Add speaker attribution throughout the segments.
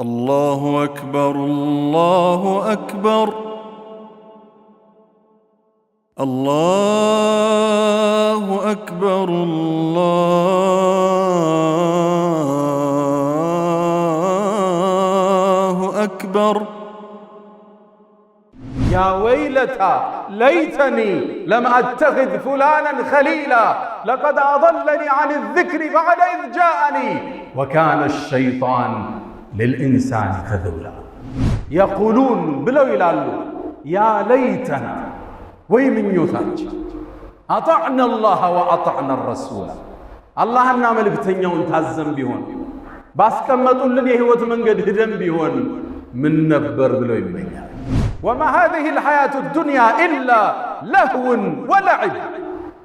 Speaker 1: الله أكبر الله أكبر الله أكبر الله أكبر.
Speaker 2: يا ويلتى ليتني لم أتخذ فلانا خليلا لقد أضلني عن الذكر بعد إذ جاءني وكان الشيطان للإنسان خذولا. يقولون بلو يلالو يا ليتنا ويمن يوثاج أطعنا الله وأطعنا الرسول. الله أنا ملكتن يوم تازم بيهون باسكمتون لن يهوت من قد هدن بيهون من نبر بلو يمنيا. وما هذه الحياة الدنيا إلا لهو ولعب.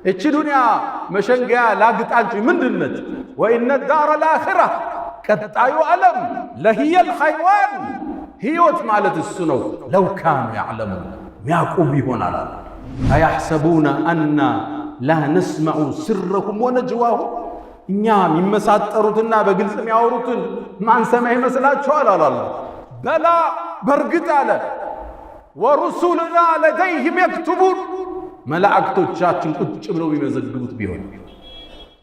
Speaker 2: إيش دنيا مشنقا لاقت عنشي من دنت وإن الدار الآخرة كتايو ألم لهي الحيوان هيوت مالت السنو لو كانوا يعلمون يعقوب هنا لا أيحسبون أن لا نسمع سرهم ونجواهم إنيام يمساتروتنا بقلسم ياوروتن ما نسمعه مسلات شوال الله بلا برقت على ورسولنا لديهم يكتبون ملائكتو تشاتن ቁጭ ብለው የሚመዘግቡት ቢሆን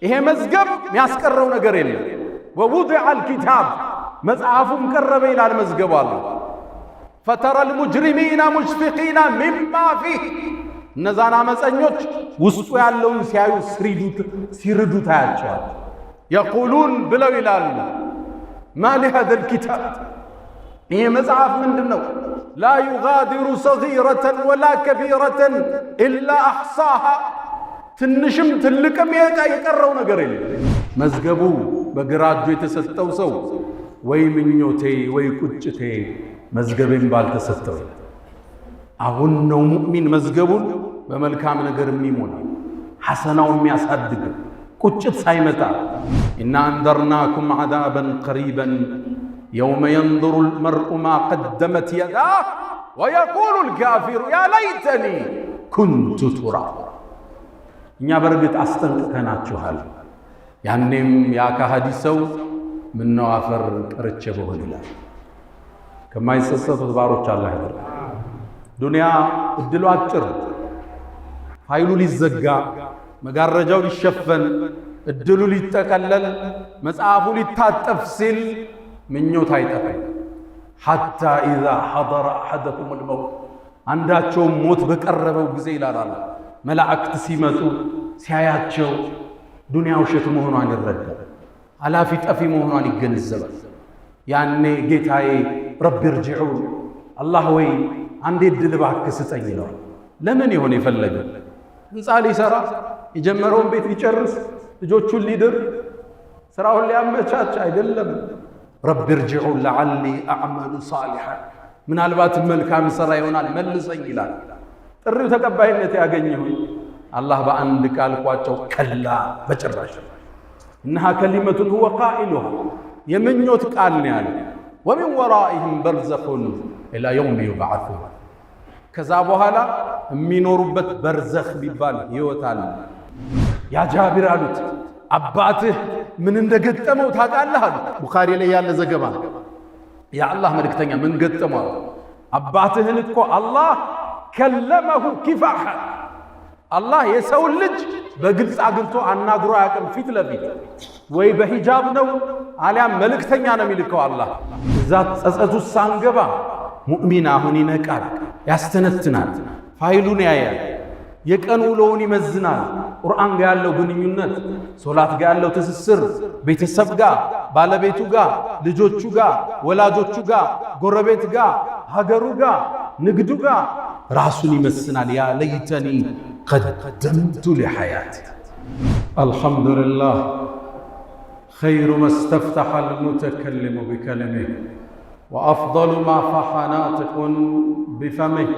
Speaker 2: ይሄ መዝገብ የሚያስቀረው ነገር የለም። ووضع الكتاب መጽሐፉም ቀረበ ይላል መዝገቡ አለ። فترى المجرمين مشفقين مما فيه እነዛን አመፀኞች ውስጡ ያለውን ሲያዩ ሲርዱ ታያቸዋል። يقولون ብለው ይላሉ ما لهذا الكتاب ይሄ መጽሐፍ ምንድነው? لا يغادر صغيرة ولا كبيرة إلا أحصاها. ትንሽም ትልቅም የቀረው ነገር የለም። መዝገቡ በግራ እጁ የተሰጠው ሰው ወይ ምኞቴ ወይ ቁጭቴ መዝገቤን ባልተሰጠው። አሁን ነው ሙእሚን መዝገቡን በመልካም ነገር የሚሞላ ሐሰናውን የሚያሳድግ ቁጭት ሳይመጣ ኢና አንዘርናኩም ዓዛበን ቀሪበን يوم ينظر المرء ما قدمت يداه ويقول الكافر يا ليتني كنت ترابا. እኛ በርግጥ አስጠንቅቀናችኋል። ያኔም ያ ከሃዲ ሰው ምነው አፈር ቀርቼ በሆነ ይላል። ከማይሰሰቱት ባሮች አላህ ያደርግ። ዱንያ እድሉ አጭር፣ ኃይሉ ሊዘጋ፣ መጋረጃው ሊሸፈን፣ እድሉ ሊጠቀለል፣ መጽሐፉ ሊታጠፍ ሲል ምኞት አይጠፋም። ሐታ ኢዛ ሐضر أحدكم الموت አንዳቸውም ሞት በቀረበው ጊዜ ይላል መላእክት ሲመጡ ሲያያቸው ዱንያ ውሸት መሆኗን ይረዳል። አላፊ ጠፊ መሆኗን ይገነዘባል። ያኔ ጌታዬ ረቢ እርጅዑን አላህ ወይ አንዴ እድል እባክህ ስጠኝ ይለዋል። ለምን ይሆን የፈለገ? ህንፃ ሊሰራ የጀመረውን ቤት ሊጨርስ ልጆቹን ሊድር ስራውን ሊያመቻች አይደለም። ረቢ እርጅዑን ለዓሊ አዕመሉ ሳሊሐን ምናልባት መልካም ሰራ ይሆናል መልሰኝ ይላል። ጥሪው ተቀባይነት ያገኘው አላህ በአንድ ቃል ቋጨው፣ ከላ በጭራሽ። እነሃ ከሊመቱን ሁወ ቃኢሉሃ የምኞት ቃል ነው ያለ። ወሚን ወራኢሂም በርዘኹን ኢላ የውም ዩብዓሱን ከዛ በኋላ የሚኖሩበት በርዘኽ ቢባል ህይወት አለ። ያ ጃቢር አሉት አባትህ ምን እንደገጠመው ታውቃለህ አሉት። ቡኻሪ ላይ ያለ ዘገባ የአላህ መልእክተኛ ምን ገጠመው? አባትህን እኮ አላህ ከለመሁ ኪፋሐ አላህ የሰው ልጅ በግልጽ አግኝቶ አናግሮ አያውቅም። ፊት ለፊት ወይ በሂጃብ ነው አሊያም መልእክተኛ ነው የሚልከው አላህ። እዛ ጸጸቱ ሳንገባ ሙእሚን አሁን ይነቃል፣ ያስተነትናል፣ ፋይሉን ያያል፣ የቀን ውሎውን ይመዝናል። ቁርአን ጋር ያለው ግንኙነት፣ ሶላት ጋር ያለው ትስስር፣ ቤተሰብ ጋር፣ ባለቤቱ ጋር፣ ልጆቹ ጋር፣ ወላጆቹ ጋር፣ ጎረቤት ጋር፣ ሀገሩ ጋር፣ ንግዱ ጋር ራሱን ይመስናል። ያ ለይተኒ ቀደምቱ ሊሐያቲ። አልሐምዱሊላህ ኸይሩ መስተፍተሐ አልሙተከሊሙ ቢከለሚህ ወአፍደሉ ማ ፈሐ ናጢቁን ቢፈሚህ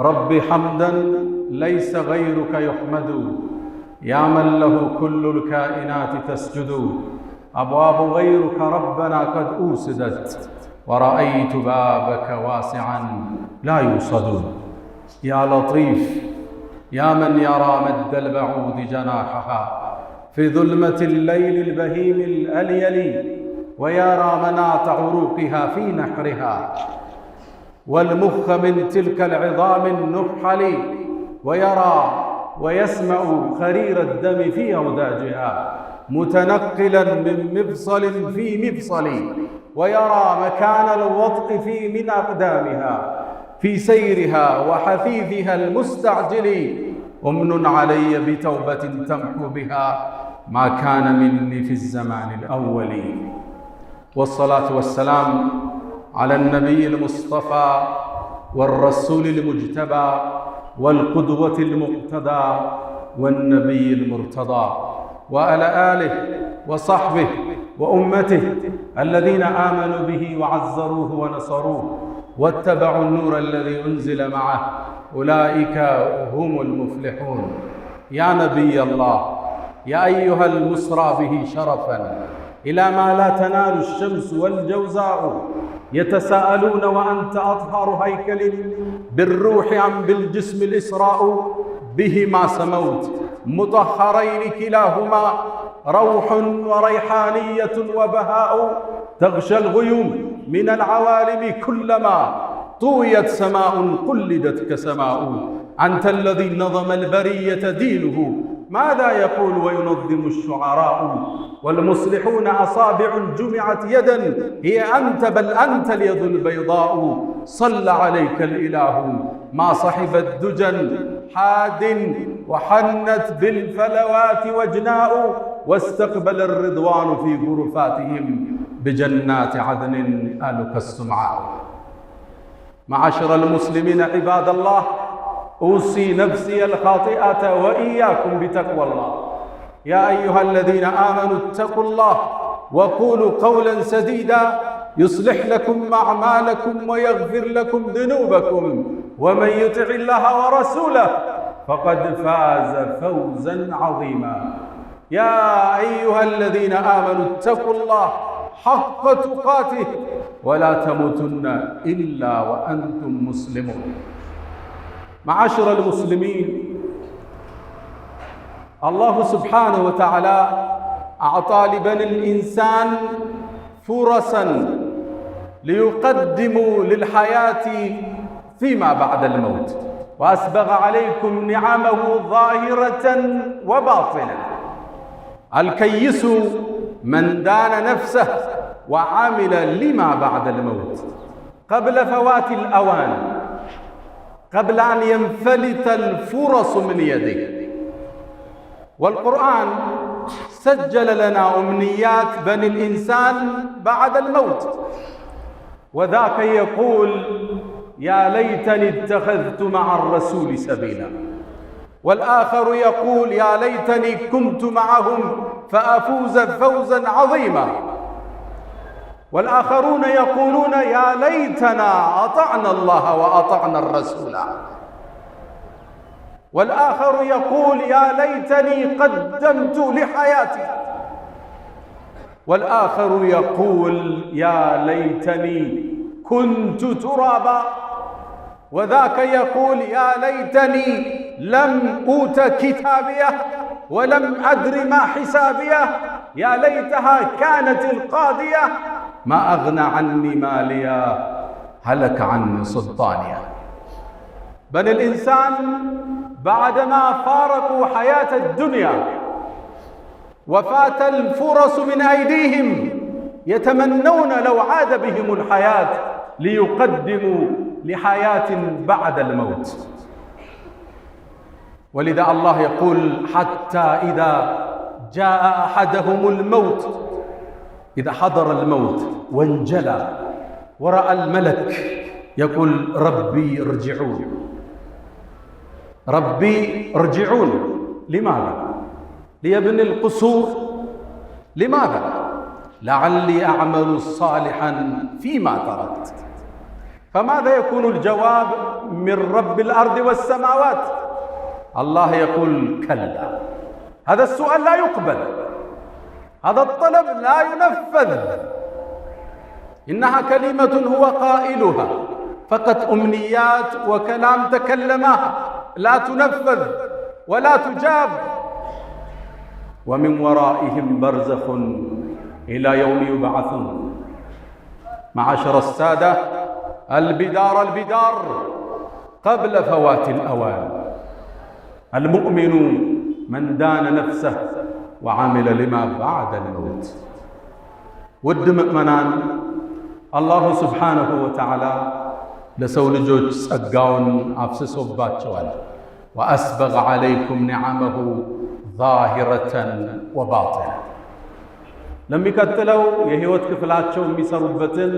Speaker 2: ረቢ ሐምደን ليس غيرك يحمد يا من له كل الكائنات تسجد أبواب غيرك ربنا قد أوسدت ورأيت بابك واسعا لا يوصد يا لطيف يا من يرى مد البعوض جناحها في ظلمة الليل البهيم الأليل ويرى مناط عروقها في نحرها، والمخ من تلك العظام النحل، ويرى ويسمع خرير الدم في أوداجها متنقلا من مفصل في مفصل، ويرى مكان الوطء من أقدامها في سيرها وحثيثها المستعجل. أمن علي بتوبة تمحو بها ما كان مني في الزمان الأول. والصلاة والسلام على النبي المصطفى والرسول المجتبى والقدوة المقتدى والنبي المرتضى، وعلى آله وصحبه وأمته الذين آمنوا به وعزروه ونصروه واتبعوا النور الذي أنزل معه، أولئك هم المفلحون. يا نبي الله، يا أيها المسرى به شرفا إلى ما لا تنال الشمس والجوزاء، يتساءلون وأنت أطهر هيكل بالروح أم بالجسم الإسراء، بهما سموت مطهرين كلاهما، روح وريحانية وبهاء، تغشى الغيوم من العوالم كلما طويت سماء قلدت كسماء. أنت الذي نظم البرية دينه، ماذا يقول وينظم الشعراء؟ والمصلحون أصابع جمعت يدا، هي أنت بل أنت اليد البيضاء. صلى عليك الإله ما صحبت دجى حاد، وحنت بالفلوات وجناء، واستقبل الرضوان في غرفاتهم بجنات عدن آلك السمعاء. معاشر المسلمين عباد الله، أوصي نفسي الخاطئة وإياكم بتقوى الله. يا أيها الذين آمنوا اتقوا الله وقولوا قولا سديدا يصلح لكم أعمالكم ويغفر لكم ذنوبكم، ومن يطع الله ورسوله فقد فاز فوزا عظيما. يا أيها الذين آمنوا اتقوا الله حق تقاته ولا تموتن إلا وأنتم مسلمون. معاشر المسلمين، الله سبحانه وتعالى أعطى لبني الإنسان فرصا ليقدموا للحياة فيما بعد الموت، وأسبغ عليكم نعمه ظاهرة وباطنة. الكيس من دان نفسه وعمل لما بعد الموت قبل فوات الأوان، قبل أن ينفلت الفرص من يده. والقرآن سجل لنا أمنيات بني الإنسان بعد الموت، وذاك يقول يا ليتني اتخذت مع الرسول سبيلا، والآخر يقول يا ليتني كنت معهم فأفوز فوزا عظيما، والآخرون يقولون يا ليتنا أطعنا الله وأطعنا الرسول، والآخر يقول يا ليتني قدمت لحياتي، والآخر يقول يا ليتني كنت ترابا، وذاك يقول يا ليتني لم أوت كتابيه ولم أدر ما حسابيه، يا ليتها كانت القاضية ما أغنى عني ماليا هلك عني سلطانيا. بني الإنسان بعدما فارقوا حياة الدنيا وفات الفرص من أيديهم يتمنون لو عاد بهم الحياة ليقدموا لحياة بعد الموت. ولذا الله يقول حتى إذا جاء أحدهم الموت، إذا حضر الموت وانجلى ورأى الملك يقول ربي ارجعون، ربي ارجعون. لماذا؟ ليبني القصور. لماذا؟ لعلي أعمل صالحا فيما تركت. فماذا يكون الجواب من رب الأرض والسماوات؟ الله يقول كلا، هذا السؤال لا يقبل، هذا الطلب لا ينفذ، إنها كلمة هو قائلها فقط أمنيات وكلام تكلمها لا تنفذ ولا تجاب. ومن ورائهم برزخ إلى يوم يبعثون. معاشر السادة، البدار قبل فوات الأوان. المؤمن من دان نفسه وعمل لما بعد الموت. ود مؤمنان الله سبحانه وتعالى لسو ልጆች ጸጋውን አፍስሶባቸዋል። وأسبغ عليكم نعمه ظاهرة وباطنة። ለሚቀጥለው የህይወት ክፍላቸው የሚሰሩበትን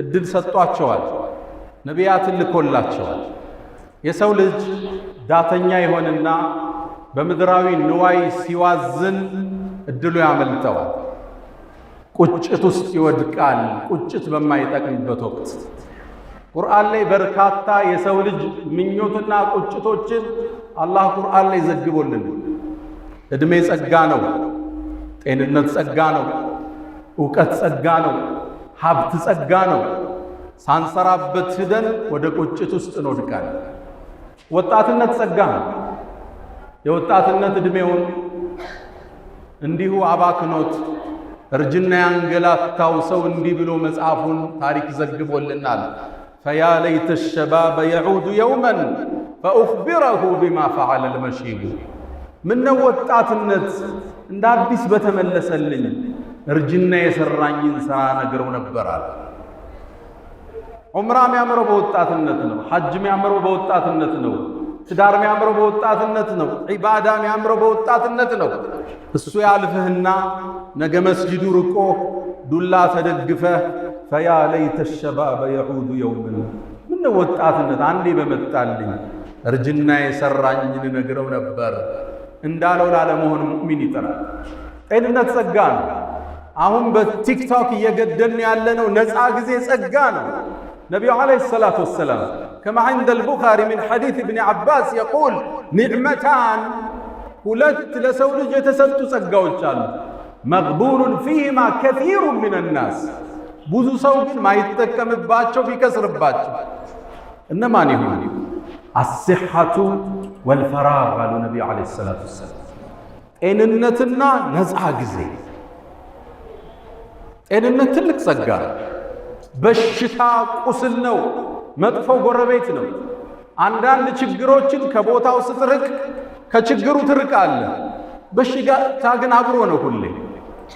Speaker 2: እድል ሰጧቸዋል። ነቢያትን ልኮላቸዋል። የሰው ልጅ ዳተኛ ይሆንና በምድራዊ ንዋይ ሲዋዝን እድሉ ያመልጠዋል። ቁጭት ውስጥ ይወድቃል። ቁጭት በማይጠቅምበት ወቅት ቁርአን ላይ በርካታ የሰው ልጅ ምኞትና ቁጭቶችን አላህ ቁርአን ላይ ዘግቦልን። እድሜ ጸጋ ነው፣ ጤንነት ጸጋ ነው፣ ዕውቀት ጸጋ ነው፣ ሀብት ጸጋ ነው። ሳንሰራበት ሂደን ወደ ቁጭት ውስጥ እንወድቃለን። ወጣትነት ጸጋ ነው። የወጣትነት እድሜውን እንዲሁ አባክኖት እርጅና ያንገላታው ሰው እንዲህ ብሎ መጽሐፉን ታሪክ ዘግቦልናል። ፈያ ለይተ ሸባበ የዑዱ የውመን ፈኡኽቢረሁ ቢማ ፈዐለ ልመሺቡ። ምነው ወጣትነት እንደ አዲስ በተመለሰልኝ እርጅና የሰራኝን ሥራ ነግረው ነበራል። ዑምራ የሚያምረው በወጣትነት ነው። ሐጅ የሚያምረው በወጣትነት ነው። ትዳር የሚያምረው በወጣትነት ነው። ዒባዳ የሚያምረው በወጣትነት ነው። እሱ ያልፍህና ነገ መስጂዱ ርቆ ዱላ ተደግፈህ ፈያ ለይተ ሸባበ የዑዱ የውምን። ምነው ወጣትነት አንዴ በመጣልኝ እርጅና የሰራኝን ነግረው ነበር እንዳለው ላለመሆን ሙእሚን ይጠራል። ጤንነት ጸጋ ነው። አሁን በቲክቶክ እየገደልን ያለነው ነፃ ጊዜ ጸጋ ነው። ነቢዩ ዓለይሂ ሰላቱ ወሰላም ከማ ዐንደ አልቡኻሪ ሚን ሐዲስ ኢብኒ ዓባስ የቁል ኒዕመታን፣ ሁለት ለሰው ልጅ የተሰጡ ጸጋዎች አሉ። መግቡኑን ፊሂማ ከሲሩ ሚነ ናስ፣ ብዙ ሰው ግን ማይጠቀምባቸው ቢከስርባቸው። እነማን ይሆን? አስሐቱ ወልፈራግ አሉ ነቢዩ ዓለይሂ ሰላቱ ወሰላም። ጤንነትና ነፃ ጊዜ። ጤንነት ትልቅ ጸጋ ነው። በሽታ ቁስል ነው፣ መጥፎ ጎረቤት ነው። አንዳንድ ችግሮችን ከቦታው ስትርቅ ከችግሩ ትርቃለህ። በሽታ ግን አብሮ ነው። ሁሌ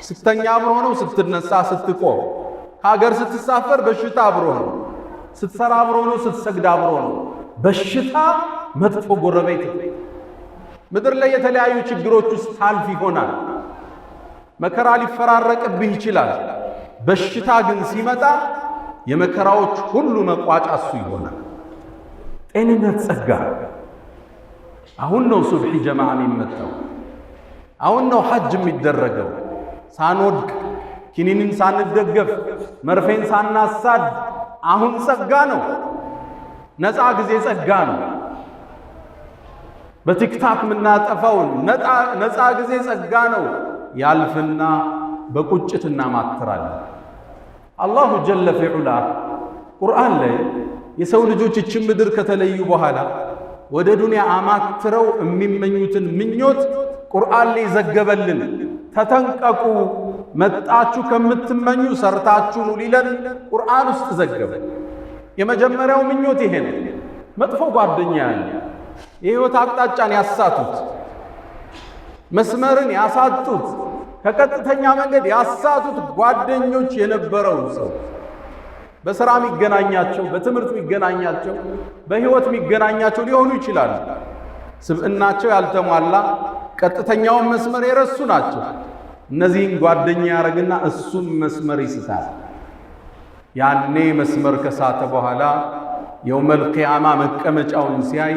Speaker 2: ስተኛ አብሮ ነው፣ ስትነሳ ስትቆም፣ ሀገር ስትሳፈር በሽታ አብሮ ነው፣ ስትሰራ አብሮ ነው፣ ስትሰግድ አብሮ ነው። በሽታ መጥፎ ጎረቤት ነው። ምድር ላይ የተለያዩ ችግሮች ውስጥ ታልፍ ይሆናል። መከራ ሊፈራረቅብህ ይችላል። በሽታ ግን ሲመጣ የመከራዎች ሁሉ መቋጫ እሱ ይሆናል። ጤንነት ጸጋ። አሁን ነው ሱብሒ ጀማዓ የሚመጣው። አሁን ነው ሐጅ የሚደረገው። ሳንወድቅ ኪኒንን ሳንደገፍ መርፌን ሳናሳድ አሁን ጸጋ ነው። ነፃ ጊዜ ጸጋ ነው። በቲክታክ የምናጠፋውን ነፃ ጊዜ ጸጋ ነው። ያልፍና በቁጭት እናማትራለን። አላሁ ጀለ ፊዑላ ቁርአን ላይ የሰው ልጆች እችን ምድር ከተለዩ በኋላ ወደ ዱንያ አማትረው የሚመኙትን ምኞት ቁርአን ላይ ዘገበልን። ተጠንቀቁ፣ መጣችሁ ከምትመኙ ሰርታችሁ ኑ ሊለን ቁርአን ውስጥ ዘገበ። የመጀመሪያው ምኞት ይሄ ነው። መጥፎ ጓደኛ ያለ የህይወት አቅጣጫን ያሳቱት፣ መስመርን ያሳጡት፣ ከቀጥተኛ መንገድ ያሳቱት ጓደኞች የነበረው ሰው በሥራ የሚገናኛቸው፣ በትምህርት የሚገናኛቸው፣ በህይወት የሚገናኛቸው ሊሆኑ ይችላሉ። ስብዕናቸው ያልተሟላ ቀጥተኛውን መስመር የረሱ ናቸው። እነዚህን ጓደኛ ያረግና እሱም መስመር ይስታል። ያኔ መስመር ከሳተ በኋላ የውመል ቂያማ መቀመጫውን ሲያይ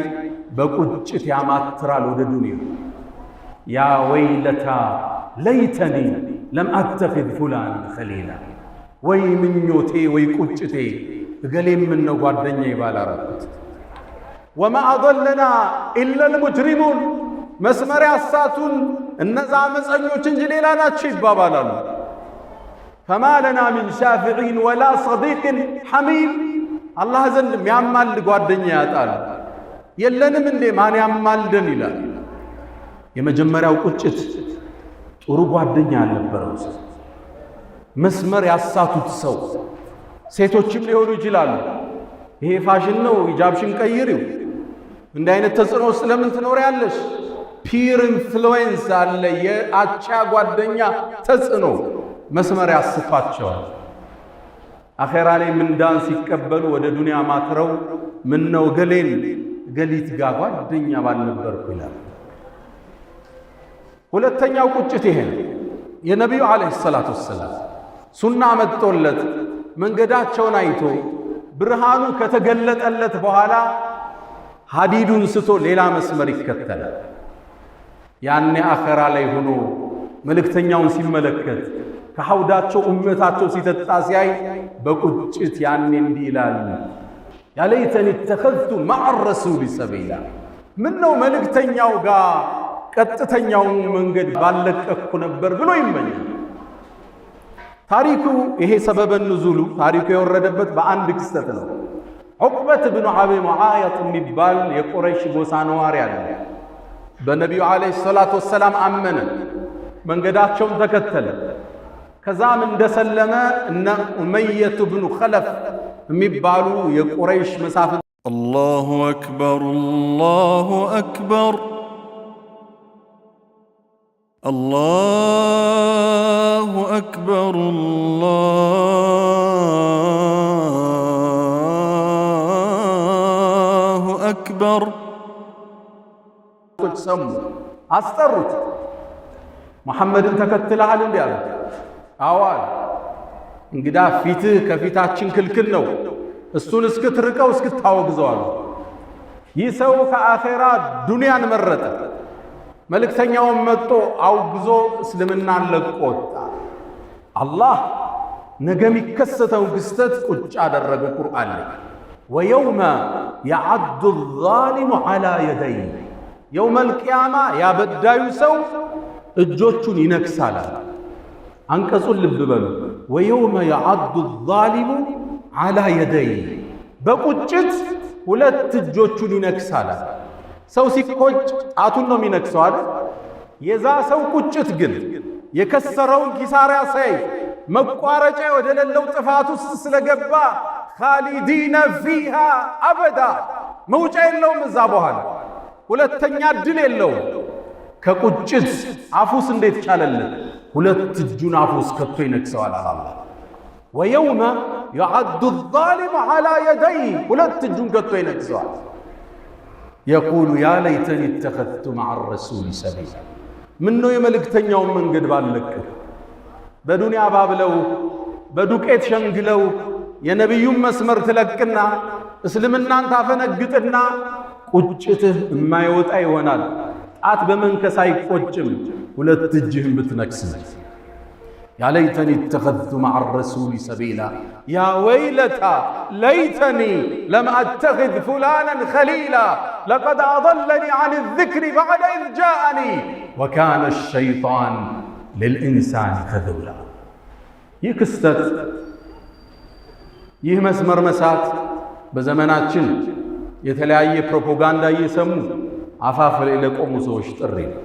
Speaker 2: በቁጭት ያማትራል ወደ ዱንያ። ያ ወይለታ ለይተኒ ለም አተኺዝ ፉላን ኸሊላ፣ ወይ ምኞቴ ወይ ቁጭቴ እገሌ ምነው ጓደኛ ባላረኩት። ወማ አضለና ኢላ ልሙጅሪሙን፣ መስመር ያሳቱን እነዛ አመፀኞች እንጂ ሌላ ናቸው ይባባላሉ። ፈማ ለና ሚን ሻፊዒን ወላ ሰዲቅን ሐሚም፣ አላህ ዘንድ የሚያማልድ ጓደኛ ያጣል። የለንም እንዴ ማን ያማልደን ይላል። የመጀመሪያው ቁጭት ጥሩ ጓደኛ አልነበረው። መስመር ያሳቱት ሰው ሴቶችም ሊሆኑ ይችላሉ። ይሄ ፋሽን ነው፣ ሂጃብሽን ቀይሪው፣ እንዲህ አይነት ተጽዕኖ ውስጥ ለምን ትኖሪያለሽ? ፒር ኢንፍሉዌንስ አለ፣ የአቻ ጓደኛ ተጽዕኖ መስመር ያስቷቸዋል። አኼራ ላይ ምንዳን ሲቀበሉ ወደ ዱንያ ማትረው ምን ነው ገሊት ጋር ጓደኛ ባልነበርኩ ይላል። ሁለተኛው ቁጭት ይሄ ነው። የነቢዩ ዓለይሂ ሰላቱ ወሰላም ሱና መጥቶለት መንገዳቸውን አይቶ ብርሃኑ ከተገለጠለት በኋላ ሀዲዱን ስቶ ሌላ መስመር ይከተላል። ያኔ አኼራ ላይ ሆኖ መልእክተኛውን ሲመለከት ከሐውዳቸው ኡመታቸው ሲጠጣ ሲያይ በቁጭት ያኔ እንዲህ ይላል፣ ያ ለይተኒ ተኸዝቱ መዐ ረሱሊ ሰቢላ፣ ምን ነው መልእክተኛው ጋር ቀጥተኛውን መንገድ ባለቀኩ ነበር ብሎ ይመኛል። ታሪኩ ይሄ ሰበበ ንዙሉ ታሪኩ የወረደበት በአንድ ክስተት ነው። ዑቅበት ብኑ አቢ ሙዓይጥ የሚባል የቁረይሽ ጎሳ ነዋሪ አለ። በነቢዩ ዓለይሂ ሰላቱ ወሰላም አመነ፣ መንገዳቸውን ተከተለ። ከዛም እንደሰለመ እነ ኡመየቱ ብኑ ኸለፍ የሚባሉ የቁረይሽ መሳፍንት
Speaker 1: አላሁ አክበር አላሁ አክበር አላሁ አክበር አላሁ አክበር
Speaker 2: ሰሙ፣ አስጠሩት። መሐመድን ተከትለሃል እንዲህ አሉት። አዋል እንግዳ ፊትህ ከፊታችን ክልክል ነው፣ እሱን እስክትርቀው እስክታወግዘው አሉ። ይህ ሰው ከአኼራ ዱንያን መረጠ። መልእክተኛውን መጥቶ አውግዞ እስልምናን ለቆ ወጣ። አላህ ነገ የሚከሰተው ክስተት ቁጭ አደረገ ቁርአን ላይ። ወየውመ የዐዱ ዛሊሙ ዐላ የደይ፣ የውመል ቂያማ ያበዳዩ ሰው እጆቹን ይነክሳል። አንቀጹን ልብ በሉ። ወየውመ የዐዱ ዛሊሙ ዐላ የደይ፣ በቁጭት ሁለት እጆቹን ይነክሳል። ሰው ሲቆጭ ጣቱን ነው የሚነክሰው አይደል? የዛ ሰው ቁጭት ግን የከሰረውን ኪሳራ ሳይ መቋረጫ ወደ ሌለው ጥፋት ውስጥ ስለገባ ኻሊዲነ ፊሃ አበዳ፣ መውጫ የለውም። እዛ በኋላ ሁለተኛ እድል የለውም። ከቁጭት አፉስ እንዴት ቻለለት? ሁለት እጁን አፉስ ከቶ ይነክሰዋል አላህ። ወየውመ የዐዱ ዛሊሙ ዐላ የደይ፣ ሁለት እጁን ከቶ ይነክሰዋል። የቁሉ ያ ለይተኒ ተኸዝቱ መዐ ረሱሊ ሰቢላ፣ ምነው የመልእክተኛውን መንገድ ባልለቅህ። በዱንያ ባብለው በዱቄት ሸንግለው የነቢዩን መስመር ትለቅና እስልምናን ታፈነግጥና ቁጭትህ የማይወጣ ይሆናል። ጣት በመንከስ አይቆጭም፣ ሁለት እጅህን ብትነክስ። ያ ለይተኒ ተኸዝቱ መዐ ረሱሊ ሰቢላ፣ ያ ወይለታ ለይተኒ ለም አተኽዝ ፉላናን ኸሊላ ለቀድ አضለኒ ዐን ዚክሪ በዕደ ኢዝ ጃአኒ ወካነ ሸይጣን ልልኢንሳን ኸዙላ። ይህ ክስተት፣ ይህ መስመር መሳት በዘመናችን የተለያየ ፕሮፓጋንዳ እየሰሙ አፋፍ ላይ ለቆሙ ሰዎች ጥሪ ነው።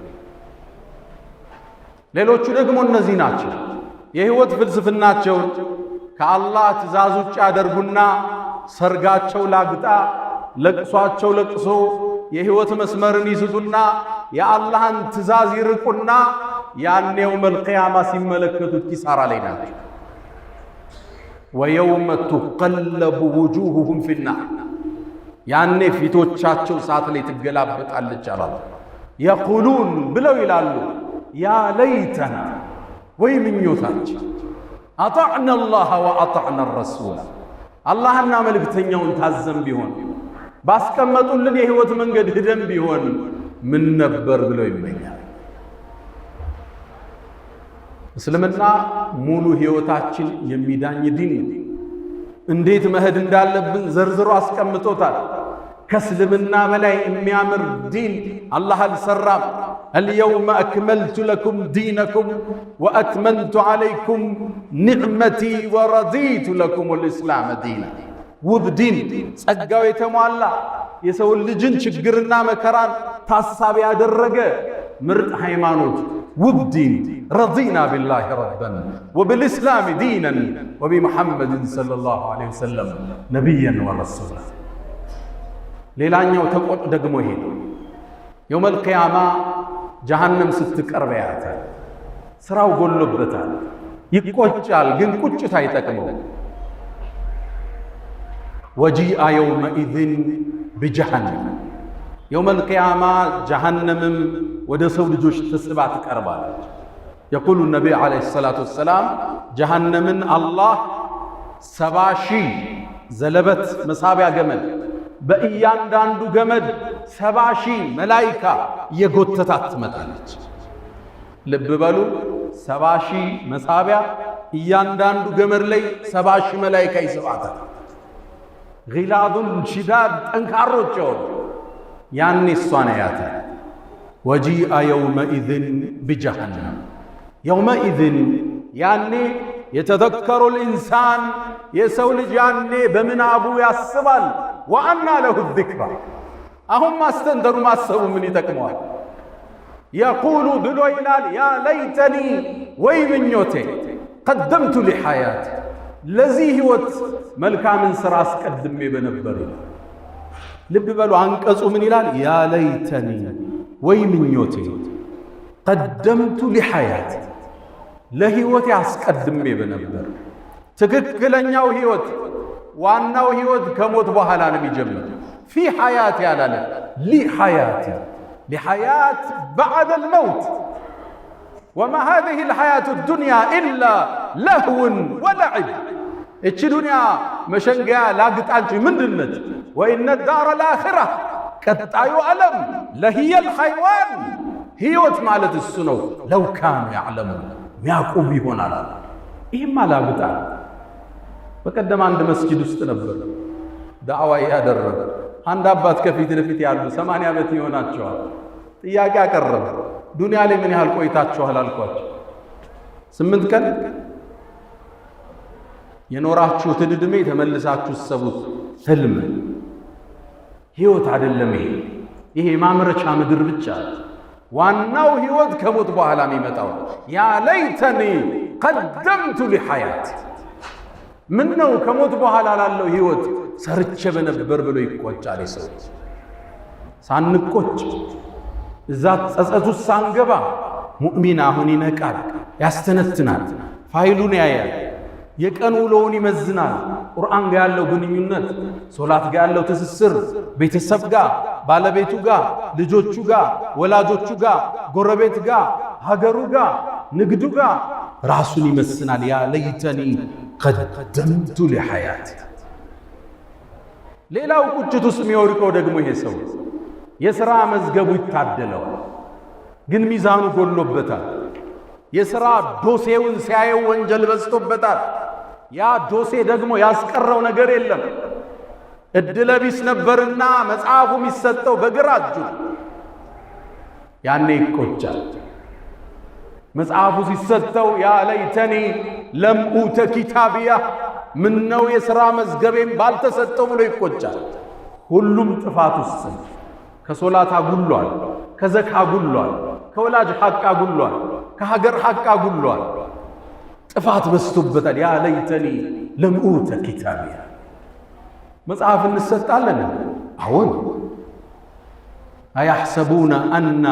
Speaker 2: ሌሎቹ ደግሞ እነዚህ ናቸው። የህይወት ፍልስፍናቸውን ከአላህ ትእዛዝ ውጭ ያደርጉና ሰርጋቸው ላግጣ፣ ለቅሷቸው ለቅሶ የህይወት መስመርን ይስቱና የአላህን ትእዛዝ ይርቁና ያኔው መልቂያማ ሲመለከቱት ኪሳራ ላይ ናቸው። ወየውመ ቱቀለቡ ውጁሁሁም ፊናር፣ ያኔ ፊቶቻቸው እሳት ላይ ትገላበጣለች አላህ። የቁሉን ብለው ይላሉ ያ ለይተና፣ ወይ ምኞታችን አጣዕና አላህ ወአጣዕና ረሱላ፣ አላህና መልእክተኛውን ታዘን ቢሆን ባስቀመጡልን የህይወት መንገድ ሂደን ቢሆን ምን ነበር ብለው ይመኛል። እስልምና ሙሉ ህይወታችን የሚዳኝ ዲን፣ እንዴት መሄድ እንዳለብን ዘርዝሮ አስቀምጦታል። ከእስልምና በላይ የሚያምር ዲን አላህ አልሰራም። አልየውመ አክመልቱ ለኩም ዲነኩም ወአትመምቱ ዓለይኩም ኒዕመቲ ወረዲቱ ለኩም ልእስላም ዲና። ውብ ዲን፣ ጸጋው የተሟላ የሰውን ልጅን ችግርና መከራን ታሳቢ ያደረገ ምርጥ ሃይማኖት ውብ ዲን ረዲና ቢላሂ ረበን ወብልእስላሚ ዲነን ወቢሙሐመድን ሰለላሁ ዐለይሂ ወሰለም ነቢየን ወረሱላ። ሌላኛው ተቆጥ ደግሞ ይሄ ነው። የውመል ቂያማ ጀሃነም ስትቀርብ ያያታል። ስራው ጎሎበታል፣ ይቆጫል፣ ግን ቁጭት አይጠቅመው። ወጂአ የውመኢዝን ቢጀሃነም የውመል ቂያማ ጀሃነምም ወደ ሰው ልጆች ተስባ ትቀርባለች። የቁሉ ነቢይ ዓለይሂ ሰላቱ ወሰላም ጀሃነምን አላህ 70,000 ዘለበት መሳቢያ ገመድ በእያንዳንዱ ገመድ 70,000 መላይካ እየጎተታት ትመጣለች። ልብ በሉ 70,000 መሳቢያ እያንዳንዱ ገመድ ላይ 70,000 መላይካ ይስባታል። ጊላዙን ሽዳድ ጠንካሮች የሆኑ ያኔ እሷን ያያታል። ወጂአ የውመኢዝን ቢጀሃነም የውመኢዝን ያኔ የተዘከሩ ልኢንሳን የሰው ልጅ ያኔ በምናቡ ያስባል። ወአና ለሁ ዚክራ አሁን ማስተንተኑ ማሰቡ ምን ይጠቅመዋል? የቁሉ ብሎ ይላል ያ ለይተኒ ወይ ምኞቴ ቀደምቱ ሊሐያት ለዚህ ህይወት መልካምን ሥራ አስቀድሜ በነበር ይላል። ልብ በሉ አንቀጹ ምን ይላል? ያ ለይተኒ ወይ ምኞቴ ቀደምቱ ሊሐያት ለህይወቴ አስቀድሜ በነበር። ትክክለኛው ህይወት ዋናው ህይወት ከሞት በኋላ ነው የሚጀምር። ፊ ሐያት ያላለ ሊሐያት ሊሐያት በዕደ ልመውት ወማ ሃዚህ ልሐያቱ ዱንያ ኢላ ለህውን ወለዕብ። እቺ ዱንያ መሸንገያ ላግጣንች ምንድነት? ወኢነ ዳረ ልአኽራ ቀጣዩ ዓለም ለህየል ሐይዋን ህይወት ማለት እሱ ነው። ለው ካኑ ያዕለሙን ሚያቁብ ይሆናል። ይህም አላግጣ። በቀደም አንድ መስጂድ ውስጥ ነበር ዳዕዋ ያደረገ አንድ አባት ከፊት ለፊት ያሉ 80 ዓመት ይሆናቸዋል። ጥያቄ አቀረበ። ዱንያ ላይ ምን ያህል ቆይታችኋል አልኳቸው። 8 ቀን የኖራችሁትን ዕድሜ ተመልሳችሁ ሰቡት። ህልም ህይወት አይደለም። ይሄ ማምረቻ ምድር ብቻ። ዋናው ህይወት ከሞት በኋላ የሚመጣው ያ ለይተኒ ቀደምቱ ሊሐያት ምን ነው ከሞት በኋላ ላለው ህይወት ሰርቼ በነበር ብሎ ይቆጫል። ሰው ሳንቆጭ እዛ ጸጸቱ ሳንገባ ሙእሚን አሁን ይነቃል፣ ያስተነትናል፣ ፋይሉን ያያል፣ የቀን ውሎውን ይመዝናል። ቁርአን ጋር ያለው ግንኙነት፣ ሶላት ጋር ያለው ትስስር፣ ቤተሰብ ጋር፣ ባለቤቱ ጋር፣ ልጆቹ ጋር፣ ወላጆቹ ጋር፣ ጎረቤት ጋር፣ ሀገሩ ጋር፣ ንግዱ ጋር ራሱን ይመስናል። ያ ለይተኒ ቀደምቱ ሊሐያት። ሌላው ቁጭት ውስጥ የሚወድቀው ደግሞ ይሄ ሰው የሥራ መዝገቡ ይታደለዋል፣ ግን ሚዛኑ ጎሎበታል። የሥራ ዶሴውን ሲያየው ወንጀል በዝቶበታል። ያ ዶሴ ደግሞ ያስቀረው ነገር የለም። እድለ ቢስ ነበርና መጽሐፉ የሚሰጠው በግራ እጁ። ያኔ ይቆጫል። መጽሐፉ ሲሰጠው ያ ለይተኒ ለም ኡተ ኪታቢያ ምነው የሥራ መዝገቤም ባልተሰጠው ብሎ ይቆጫል። ሁሉም ጥፋት ውስጥ ከሶላት አጉሏል፣ ከዘካ አጉሏል፣ ከወላጅ ሐቅ አጉሏል፣ ከሀገር ሐቅ አጉሏል። ጥፋት በዝቶበታል። ያ ለይተኒ ለም ኡተ ኪታቢያ። መጽሐፍ እንሰጣለን። አዎን። አያሕሰቡነ አና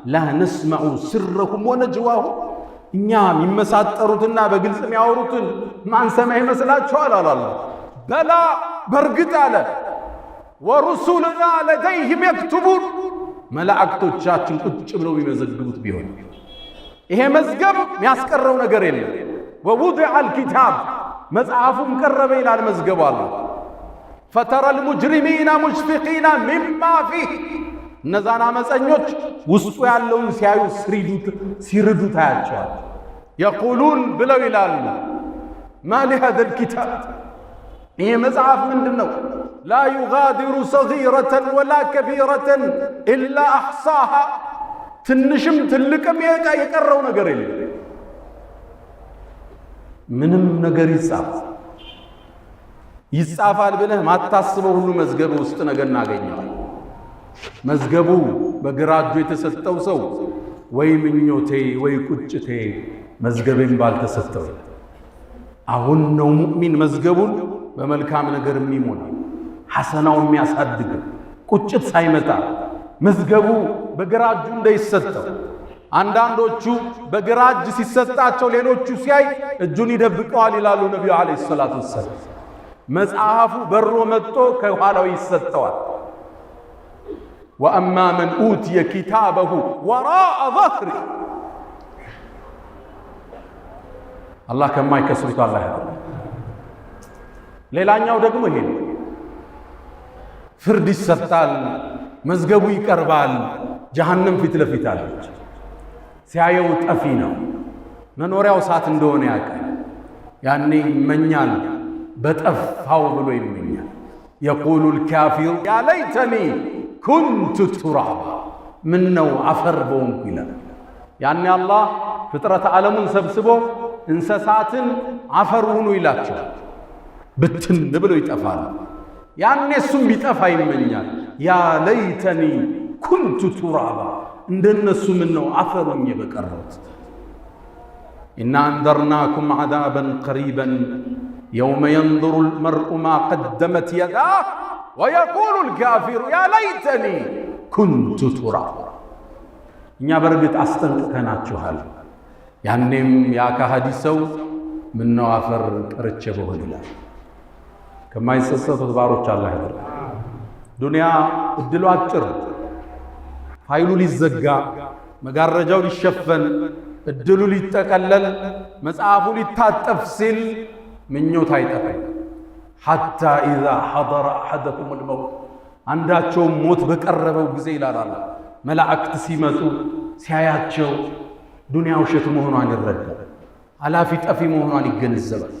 Speaker 2: ላ ነስመዑ ስረሁም ወነጅዋሁም። እኛ የሚመሳጠሩትና በግልጽ የሚያወሩትን ማንሰማ ይመስላችኋል? አላላ በላ በርግጥ አለ ወሩሱልና ለደይህም የክቱቡን። መላእክቶቻችን ቁጭ ብለው የሚመዘግቡት ቢሆን ይሄ መዝገብ የሚያስቀረው ነገር የለም። ወውዲዐ አልኪታብ መጽሐፉም ቀረበ ይላል መዝገቡ አለ። ፈተረ ልሙጅሪሚና ሙሽፊቂና ሚማ ፊህ እነዛን አመፀኞች ውስጡ ያለውን ሲያዩ ሲርዱ ታያቸዋል። የቁሉን ብለው ይላሉ ማ ሊሃዘል ኪታብ ይሄ መጽሐፍ ምንድን ነው? ላ ዩጋዲሩ ሰጊረተን ወላ ከቢረተን ኢላ አሕሳሃ ትንሽም ትልቅም የቀረው ነገር የለም። ምንም ነገር ይጻፋል ብለህ ማታስበው ሁሉ መዝገብ ውስጥ ነገር እናገኘዋል። መዝገቡ በግራ እጁ የተሰጠው ሰው ወይ ምኞቴ ወይ ቁጭቴ መዝገቤን ባልተሰጠው። አሁን ነው ሙእሚን መዝገቡን በመልካም ነገር የሚሞላ ሐሰናው የሚያሳድግ ቁጭት ሳይመጣ መዝገቡ በግራ እጁ እንዳይሰጠው። አንዳንዶቹ በግራ እጅ ሲሰጣቸው ሌሎቹ ሲያይ እጁን ይደብቀዋል ይላሉ ነቢዩ ዓለይሂ ሰላቱ ወሰላም። መጽሐፉ በሮ መጥቶ ከኋላው ይሰጠዋል። ወአማ መን ኡትየ ኪታበሁ ወራአ ظህሪ አላህ ከማይከስሩት አላህ ያደርገን። ሌላኛው ደግሞ ይሄ ፍርድ ይሰጣል፣ መዝገቡ ይቀርባል። ጀሃነም ፊት ለፊት አለች። ሲያየው ጠፊ ነው፣ መኖሪያው እሳት እንደሆነ ያውቃል። ያኔ ይመኛል፣ በጠፋው ብሎ ይመኛል። የቁሉ ልካፊሩ ያ ለይተኒ ኩንቱ ቱራባ፣ ምን ነው አፈር በሆንኩ ይላል። ያኔ አላህ ፍጥረት ዓለሙን ሰብስቦ እንስሳትን አፈር ሁኑ ይላቸዋል። ብትን ብሎ ይጠፋል። ያኔ እሱም ቢጠፋ ይመኛል። ያ ለይተኒ ኩንቱ ቱራባ፣ እንደነሱ ምን ነው አፈር ሆኜ በቀረሁት። ኢና አንዘርናኩም ዐዛበን ቀሪበን የውመ የንظሩ ልመርኡ ማ ቀደመት የዳህ ወየቁሉ ልካፊሩ ያ ለይተኒ ኩንቱ ቱራባ። እኛ በእርግጥ አስጠንቅቀናችኋል። ያኔም ያ ከሃዲ ሰው ምነው አፈር ቀርቼ በሆን ይላል። ከማይጸጸቱት ባሮች አላህ ያድርገን። ዱንያ እድሉ አጭር፣ ፋይሉ ሊዘጋ፣ መጋረጃው ሊሸፈን፣ እድሉ ሊጠቀለል፣ መጽሐፉ ሊታጠፍ ሲል ምኞት አይጠፋም። ሐታ ኢዛ ሐضረ አሐደኩም ልመውት፣ አንዳቸውም ሞት በቀረበው ጊዜ ይላል መላእክት ሲመጡ ሲያያቸው ዱንያ ውሸት መሆኗን ይረዳል። አላፊ ጠፊ መሆኗን ይገነዘባል።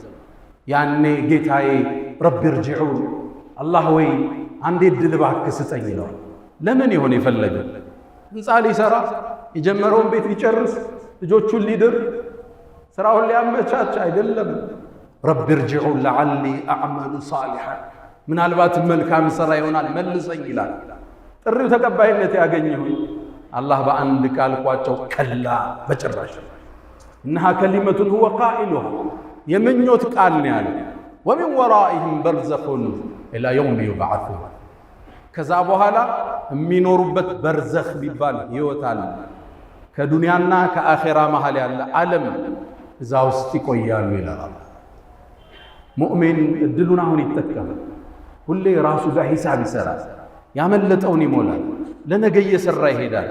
Speaker 2: ያኔ ጌታዬ ረቢ እርጅዑን፣ አላህ ወይ አንዴ ዕድል እባክህ ስጠኝ ይለዋል። ለምን ይሆን የፈለገ? ህንፃ ሊሰራ የጀመረውን ቤት ሊጨርስ ልጆቹን ሊድር ስራውን ሊያመቻች አይደለም። ረቢ እርጅዑን ለዓሊ አዕመሉ ሳሊሐን፣ ምናልባት መልካም ሥራ ይሆናል መልሰኝ ይላል። ጥሪው ተቀባይነት ያገኘሁኝ አላህ በአንድ ቃል ቋጨው፣ ከላ በጭራሽ። እነሃ ከሊመቱን ሁወ ቃኢሉሃ፣ የምኞት ቃል ነው ያለ። ወሚን ወራኢህም በርዘኹን ኢላ የውም ዩብዓሱን፣ ከዛ በኋላ የሚኖሩበት በርዘኽ ቢባል ህይወት አለ። ከዱንያና ከአኼራ መሃል ያለ ዓለም እዛ ውስጥ ይቆያሉ ይላል። ሙእሚን እድሉን አሁን ይጠቀማል። ሁሌ ራሱ ጋር ሂሳብ ይሰራል፣ ያመለጠውን ይሞላል፣ ለነገ እየሰራ ይሄዳል።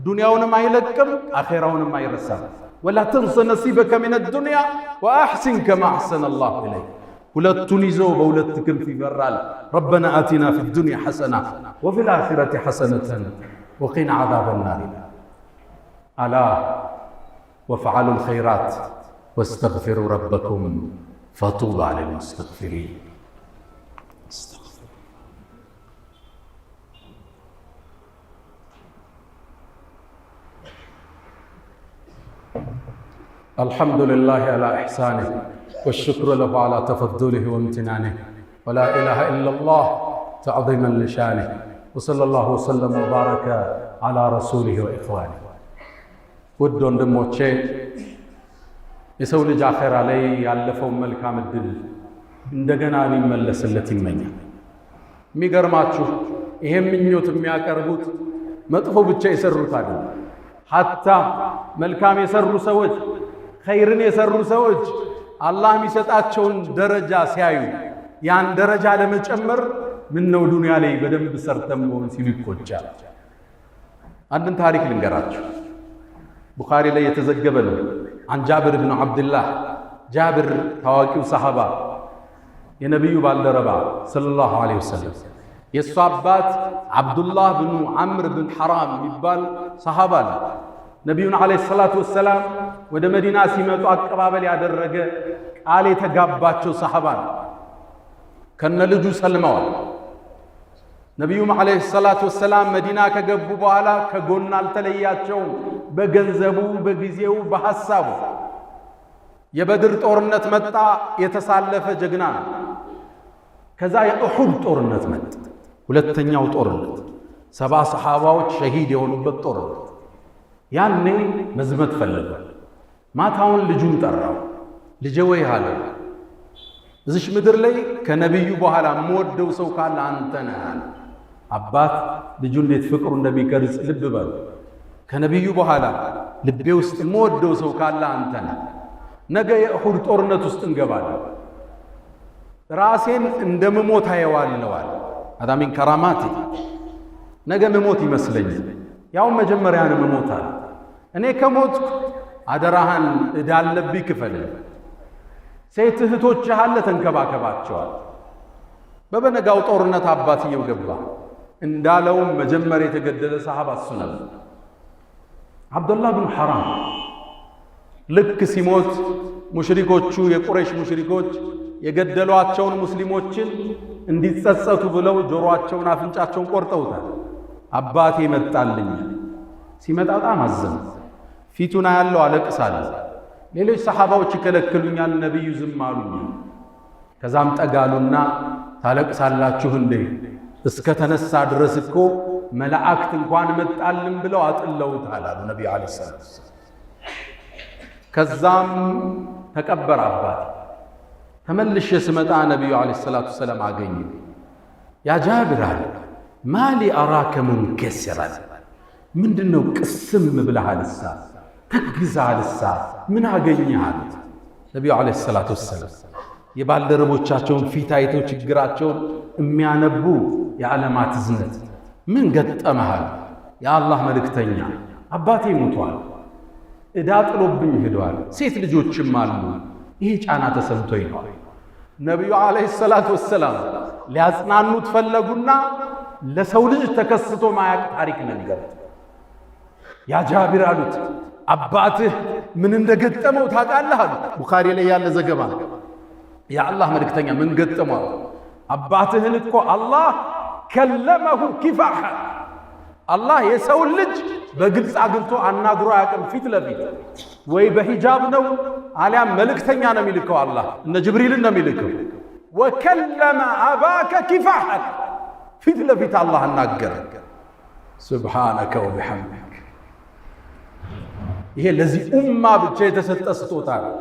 Speaker 2: ዱንያውንም አይለቅም፣ አኼራውንም አይረሳም። ወላ ተንሰ ነሲበከ ሚነ ዱንያ ወአሕሲን ከማ አሕሰነ አላሁ ኢለይክ። ሁለቱን ይዞ በሁለት ክንፍ ይበራል። ረበና አቲና ፊ ዱንያ ሐሰና ወፊል አኺረቲ ሐሰነተን ወቂና ዐዛበ ናር። አላ ወፍዐሉ ልኸይራት ወስተግፊሩ ረበኩም ፈጡባ ሊልሙስተግፊሪን። الحمد لله على إحسانه والشكر له على تفضله وامتنانه ولا إله إلا الله تعظيما لشانه وصلى الله وسلم وبارك على رسوله وإخوانه. ውድ ወንድሞቼ የሰው ልጅ አኼራ ላይ ያለፈውን መልካም ዕድል እንደገና ሊመለስለት ይመኛል። የሚገርማችሁ ይሄ ምኞት የሚያቀርቡት መጥፎ ብቻ የሰሩት አይደለም። ሐታ መልካም የሰሩ ሰዎች፣ ኸይርን የሰሩ ሰዎች አላህ የሚሰጣቸውን ደረጃ ሲያዩ ያን ደረጃ ለመጨመር ምን ነው ዱንያ ላይ በደንብ ሰርተም መሆን ሲሉ ይቆጫል። አንድን ታሪክ ልንገራችሁ። ቡኻሪ ላይ የተዘገበ ነው። عن جابر بن عبد الله، ጃብር ታዋቂው ሰሃባ የነቢዩ ባልደረባ ሰለላሁ ዐለይሂ ወሰለም የእሱ አባት ዓብዱላህ ብኑ ዓምር ብን ሐራም የሚባል ሰሃባ ነው። ነቢዩን ዐለይሂ ሰላቱ ወሰላም ወደ መዲና ሲመጡ አቀባበል ያደረገ ቃል የተጋባቸው ሰሃባ ነው። ከነ ልጁ ሰልመዋል። ነቢዩም ዐለይሂ ሰላቱ ወሰላም መዲና ከገቡ በኋላ ከጎን አልተለያቸውም። በገንዘቡ፣ በጊዜው፣ በሐሳቡ። የበድር ጦርነት መጣ፣ የተሳለፈ ጀግና ነው። ከዛ የኡሑድ ጦርነት መጣ፣ ሁለተኛው ጦርነት 70 ሰሃባዎች ሸሂድ የሆኑበት ጦርነት። ያኔ መዝመት ፈለገ። ማታውን ልጁን ጠራው። ልጄ ወይ አለ፣ እዚሽ ምድር ላይ ከነቢዩ በኋላ የምወደው ሰው ካለ አንተ ነህ አለ። አባት ልጁ እንዴት ፍቅሩ እንደሚገልጽ ልብ በሉ። ከነቢዩ በኋላ ልቤ ውስጥ የምወደው ሰው ካለ አንተ ነህ። ነገ የእሑድ ጦርነት ውስጥ እንገባለን። ራሴን እንደምሞት አየዋለዋል። አዳ ሚን ከራማቲ ነገ ምሞት ይመስለኛል። ያው መጀመሪያ ነው ምሞታል። እኔ ከሞትኩ አደራህን እዳለብኝ ክፈል። ሴት እህቶችህ አለ ተንከባከባቸዋል። በበነጋው ጦርነት አባትየው ገባ። እንዳለውም መጀመሪያ የተገደለ ሰሃባ እሱ ነበር። አብዱላህ ብን ሐራም ልክ ሲሞት ሙሽሪኮቹ የቁረይሽ ሙሽሪኮች የገደሏቸውን ሙስሊሞችን እንዲጸጸቱ ብለው ጆሮአቸውን አፍንጫቸውን ቆርጠውታል። አባቴ መጣልኝ። ሲመጣ በጣም አዘነ። ፊቱን ያለው አለቅሳለሁ። ሌሎች ሰሃባዎች ይከለክሉኛል፣ ነብዩ ዝም አሉኝ። ከዛም ጠጋሉና ታለቅሳላችሁ እንዴ? እስከ ተነሳ ድረስ እኮ መላእክት እንኳን መጣልን ብለው አጥለውታል አሉ ነብዩ አለይሂ ሰላም። ከዛም ተቀበረ አባቴ። ተመልሼ ስመጣ ነብዩ አለይሂ ሰላቱ ሰላም አገኙ። ያ ጃብር አለ ማሊ አራከ ሙንከሲራን፣ ምንድነው ቅስም ብለሃልሳ ተግዛልሳ ምን አገኘሃል? ነብዩ አለይሂ ሰላቱ ሰላም የባልደረቦቻቸውን ፊት አይተው ችግራቸውን የሚያነቡ የዓለማት ዝነት ምን ገጠመሃል? የአላህ መልእክተኛ አባቴ ሞቷል፣ ዕዳ ጥሎብኝ ሄዷል፣ ሴት ልጆችም አሉ፣ ይሄ ጫና ተሰምቶኝ ነው። ነቢዩ ዓለይሂ ሰላቱ ወሰላም ሊያጽናኑት ፈለጉና ለሰው ልጅ ተከስቶ ማያቅ ታሪክ ነገር ያ ጃቢር አሉት፣ አባትህ ምን እንደገጠመው ታውቃለህ አሉት። ቡኻሪ ላይ ያለ ዘገባ። የአላህ መልእክተኛ ምን ገጠመው? አባትህን እኮ አላህ ከለመሁ ኪፋሐ፣ አላህ የሰው ልጅ በግልጽ አግኝቶ አናግሮ አያውቅም። ፊት ለፊት ወይ በሂጃብ ነው አሊያም መልእክተኛ ነው የሚልከው። አላህ እነ ጅብሪልን ነው የሚልከው። ወከለመ አባከ ኪፋሐ፣ ፊት ለፊት አላህ አናገረ። ሱብሓነከ ወቢሐምዲክ። ይሄ ለዚህ ኡማ ብቻ የተሰጠ ስጦታ ነው።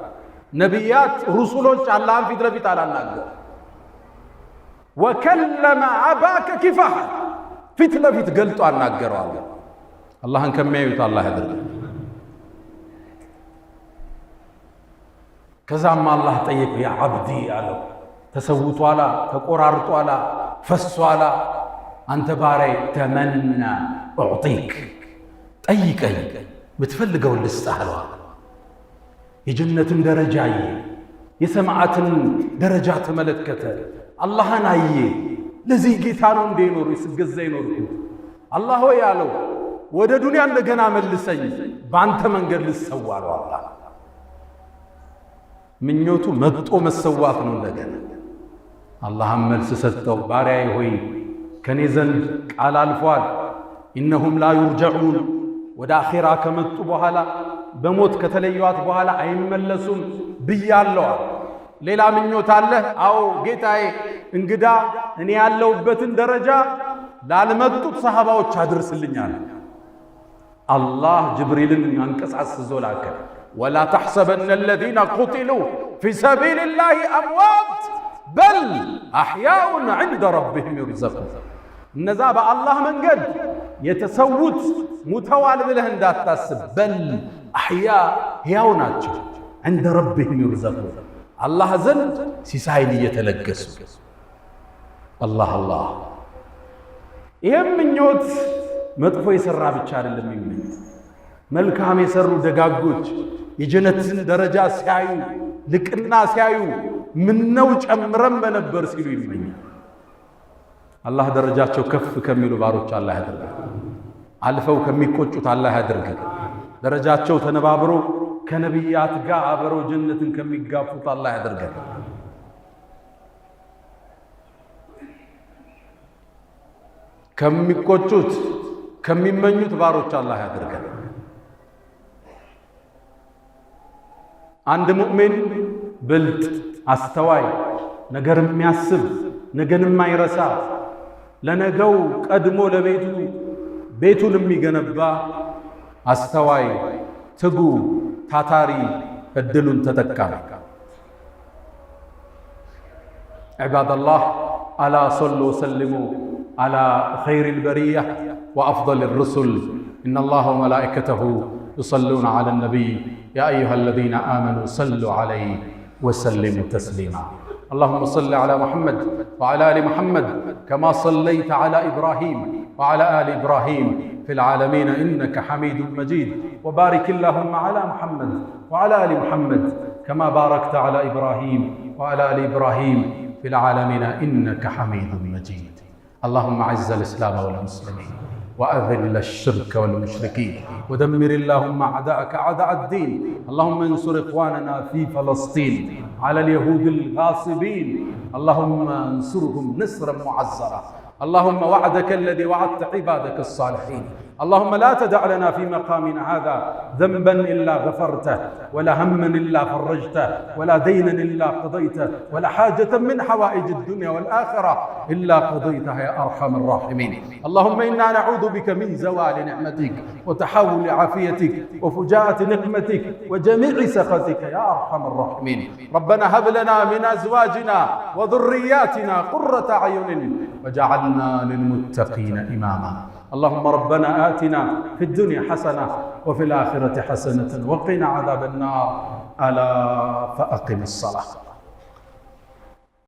Speaker 2: ነቢያት ሩሱሎች አላህን ፊት ለፊት አላናገሩ። ወከለመ አባከ ኪፋሐ፣ ፊት ለፊት ገልጦ አናገረው። አላህ አላህን ከሚያዩት አላህ ያድርግ። ከዛም አላህ ጠየቀው፣ ያ ዓብዲ አለው፣ ተሰውቷላ፣ ተቆራርጧላ፣ ፈሷላ፣ አንተ ባሪያዬ ተመና ኡዕጢክ፣ ጠይቀኝ ብትፈልገውን ልስጥህ አለው። የጀነትን ደረጃ አየ፣ የሰማዓትን ደረጃ ተመለከተ፣ አላህን አየ። ለዚህ ጌታ ነው እንደ ይኖሩ ስገዛ ይኖርኩት። አላህ ሆይ አለው፣ ወደ ዱንያ እንደገና መልሰኝ፣ በአንተ መንገድ ልሰዋ አለው። አላህ ምኞቱ መጥቶ መሰዋት ነው እንደገና። አላህም መልስ ሰጠው፣ ባሪያዬ ሆይ ከኔ ዘንድ ቃል አልፏል፣ ኢነሁም ላ ዩርጀዑን፣ ወደ አኼራ ከመጡ በኋላ በሞት ከተለዩዋት በኋላ አይመለሱም ብያለሁ። ሌላ ምኞት አለህ? አዎ ጌታዬ፣ እንግዳ እኔ ያለሁበትን ደረጃ ላልመጡት ሰሃባዎች አድርስልኛል። አላህ ጅብሪልን አንቀሳስዞ ላከ። ወላ ተሕሰበነ አለዚነ ቁቲሉ ፊ ሰቢልላሂ አምዋት በል አሕያኡን ዐንደ ረቢሂም ዩርዘቁን። እነዛ በአላህ መንገድ የተሰዉት ሙተዋል ብለህ እንዳታስብ። በል አሕያ ሕያው ናቸው፣ ዐንደ ረቢሂም ዩርዘቁን፣ አላህ ዘንድ ሲሳይን እየተለገሱ። አላህ አላህ። ይህም ምኞት መጥፎ የሠራ ብቻ አይደለም የሚመኝ፣ መልካም የሠሩ ደጋጎች የጀነትን ደረጃ ሲያዩ፣ ልቅና ሲያዩ ምነው ጨምረን በነበር ሲሉ ይመኛል። አላህ ደረጃቸው ከፍ ከሚሉ ባሮች አላህ ያድርገን። አልፈው ከሚቆጩት አላህ ያድርገን። ደረጃቸው ተነባብሮ ከነቢያት ጋር አብረው ጀነትን ከሚጋፉት አላህ ያድርገን። ከሚቆጩት ከሚመኙት ባሮች አላህ ያድርገን። አንድ ሙእሚን ብልጥ፣ አስተዋይ፣ ነገር የሚያስብ፣ ነገን የማይረሳ፣ ለነገው ቀድሞ ለቤቱ ቤቱን የሚገነባ አስተዋይ፣ ትጉ፣ ታታሪ፣ እድሉን ተጠቃሚ። ዒባደላህ አላ ሰሉ ወሰልሙ አላ ኸይሪል በሪያ ወአፍደሊር ሩሱል ኢነላሀ ወመላኢከተሁ ዩሰሉነ ዐለን ነቢይ ያ አዩሀለዚነ አመኑ ሰሉ ዐለይሂ ወሰሊሙ ተስሊማ። اللهم صل على محمد وعلى آل محمد كما صليت على إبراهيم وعلى آل إبراهيم في العالمين إنك حميد مجيد. وبارك اللهم على محمد وعلى آل محمد كما باركت على إبراهيم وعلى آل إبراهيم في العالمين إنك حميد مجيد. اللهم أعز الإسلام والمسلمين وأذل الشرك والمشركين ودمر اللهم أعداءك أعداء الدين. اللهم انصر إخواننا في فلسطين على اليهود الغاصبين. اللهم انصرهم نصرا معزرا. اللهم وعدك الذي وعدت عبادك الصالحين. اللهم لا تدع لنا في مقامنا هذا ذنبا إلا غفرته ولا هما إلا فرجته ولا دينا إلا قضيته ولا حاجة من حوائج الدنيا والآخرة إلا قضيتها يا أرحم الراحمين. اللهم إنا نعوذ بك من زوال نعمتك وتحول عافيتك وفجاءة نقمتك وجميع سخطك يا أرحم الراحمين. ربنا هب لنا من أزواجنا وذرياتنا قرة أعين وجعلنا للمتقين إماما. اللهم ربنا آتنا في الدنيا حسنة وفي الآخرة حسنة وقنا عذاب النار. ألا فأقم الصلاة.